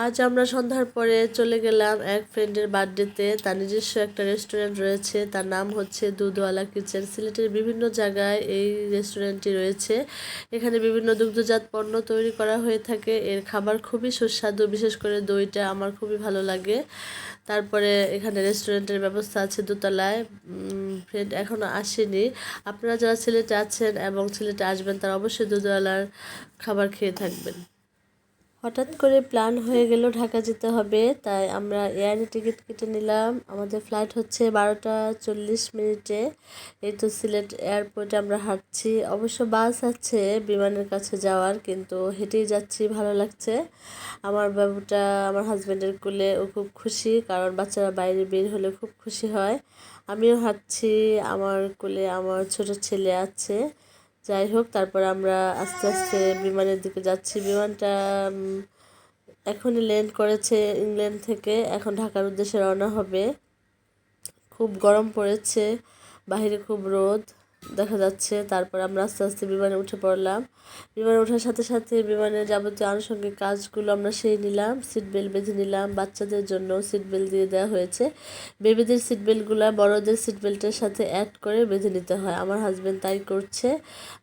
আজ আমরা সন্ধ্যার পরে চলে গেলাম এক ফ্রেন্ডের বার্থডেতে। তার নিজস্ব একটা রেস্টুরেন্ট রয়েছে, তার নাম হচ্ছে দুধওয়ালা কিচেন। সিলেটের বিভিন্ন জায়গায় এই রেস্টুরেন্টটি রয়েছে। এখানে বিভিন্ন দুগ্ধজাত পণ্য তৈরি করা হয়ে থাকে। এর খাবার খুবই সুস্বাদু, বিশেষ করে দইটা আমার খুবই ভালো লাগে। তারপরে এখানে রেস্টুরেন্টের ব্যবস্থা আছে দোতলায়। ফ্রেন্ড এখনও আসেনি। আপনারা যারা সিলেটে আছেন এবং সিলেটে আসবেন তারা অবশ্যই দুধওয়ালার খাবার খেয়ে থাকবেন। হঠাৎ করে প্ল্যান হয়ে গেল ঢাকা যেতে হবে, তাই আমরা এয়ারে টিকিট কেটে নিলাম। আমাদের ফ্লাইট হচ্ছে 12টা 40 মিনিটে। এই তো সিলেট এয়ারপোর্টে আমরা হাঁটছি। অবশ্য বাস আছে বিমানের কাছে যাওয়ার, কিন্তু হেঁটেই যাচ্ছি, ভালো লাগছে। আমার বাবুটা আমার হাজব্যান্ডের কোলে, ও খুব খুশি, কারণ বাচ্চারা বাইরে বের হলে খুব খুশি হয়। আমিও হাঁটছি, আমার কোলে আমার ছোট ছেলে আছে। যাই হোক, তারপর আমরা আস্তে আস্তে বিমানের দিকে যাচ্ছি। বিমানটা এখনই ল্যান্ড করেছে ইংল্যান্ড থেকে, এখন ঢাকার উদ্দেশ্যে রওনা হবে। খুব গরম পড়েছে, বাহিরে খুব রোদ দেখা যাচ্ছে। তারপর আমরা আস্তে আস্তে বিমানে উঠে পড়লাম। বিমানে ওঠার সাথে সাথে বিমানের যাবতীয় আনুষঙ্গিক কাজগুলো আমরা সেরে নিলাম। সিট বেল্ট বেঁধে নিলাম, বাচ্চাদের জন্য সিট বেল্ট দিয়ে দেওয়া হয়েছে। বেবিদের সিট বেল্টগুলো বড়দের সিট বেল্টের সাথে অ্যাড করে বেঁধে নিতে হয়। আমার হাজব্যান্ড তাই করছে।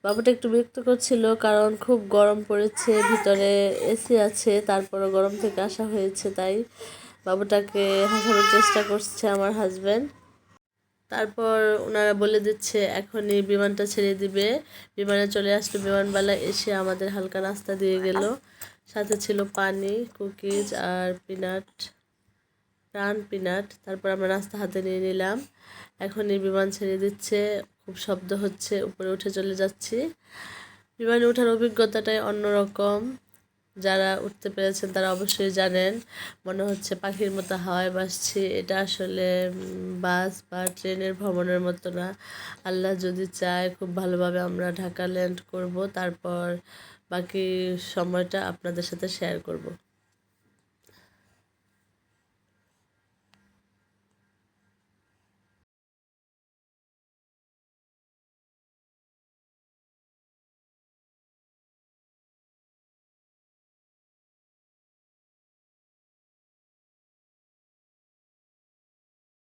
বাবুটা একটু বিরক্ত করছিল, কারণ খুব গরম পড়েছে, ভিতরে এসি আছে, তারপরও গরম থেকে আসা হয়েছে, তাই বাবুটাকে হাসানোর চেষ্টা করছে আমার হাজব্যান্ড। তারপর ওনারা বলে দিচ্ছে এখনই বিমানটা ছেড়ে দিবে। বিমানে চলে আসলো বিমানবালা, এসে আমাদের হালকা নাস্তা দিয়ে গেল। সাথে ছিল পানি, কুকিজ আর পিনাট। তারপর আমরা নাস্তা হাতে নিয়ে নিলাম। এখনই বিমান ছেড়ে দিচ্ছে, খুব শব্দ হচ্ছে, উপরে উঠে চলে যাচ্ছি। বিমানে ওঠার অভিজ্ঞতাটাই অন্যরকম। যারা উঠতে পেরেছেন তারা অবশ্যই জানেন, মনে হচ্ছে পাখির মতো হাওয়ায় ভাসছি। এটা আসলে বাস বা ট্রেনের ভ্রমণের মতো না। আল্লাহ যদি চায় খুব ভালোভাবে আমরা ঢাকা ল্যান্ড করব, তারপর বাকি সময়টা আপনাদের সাথে শেয়ার করব।